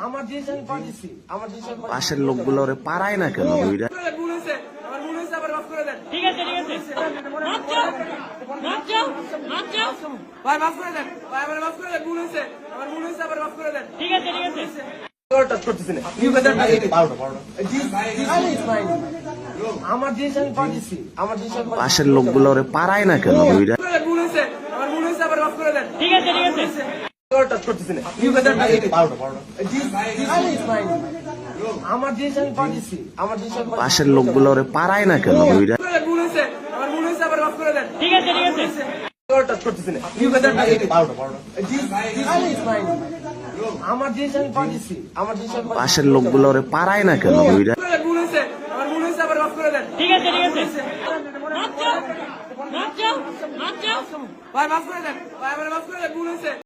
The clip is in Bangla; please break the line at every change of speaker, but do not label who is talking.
আমার জিনিস আমি পাঠিয়েছি, আমার জিনিস আমি
পাশের লোকগুলো ওরে পারায় না কেন ওইরা?
ঠিক আছে মাফ চাও, মাফ চাও, মাফ চাও।
ভাই মাফ করে দেন, ভাই আমার মাফ করে দেন, ভুল হয়েছে, আমার ভুল হয়েছে, আবার মাফ করে দেন।
ঠিক আছে
টাচ করতেছি না। আমার জিনিস আমি পাঠিয়েছি, আমার জিনিস আমি
পাশের লোকগুলো ওরে পারায় না কেন ওইরা?
ভুল হয়েছে, আমার ভুল হয়েছে, আবার মাফ করে দেন।
ঠিক আছে
টাচ করতেছি না। আমার জিনিস আমি পাঠিয়েছি, আমার জিনিস আমি
পাশের লোকগুলো ওরে পারায় না কেন ওইরা?
ভুল হয়েছে, আমার ভুল হয়েছে, আবার মাফ করে দেন।
ঠিক আছে
টাচ করতেছি না। আমার জিনিস আমি পাঠিয়েছি, আমার জিনিস আমি
পাশের লোকগুলো ওরে পারায় না কেন ওইরা?
ভুল হয়েছে, আমার ভুল হয়েছে, আবার মাফ করে দেন।
ঠিক আছে মাফ চাও, মাফ চাও, মাফ চাও।
ভাই মাফ করে দেন, ভাই আমার মাফ করে দেন, ভুল হয়েছে।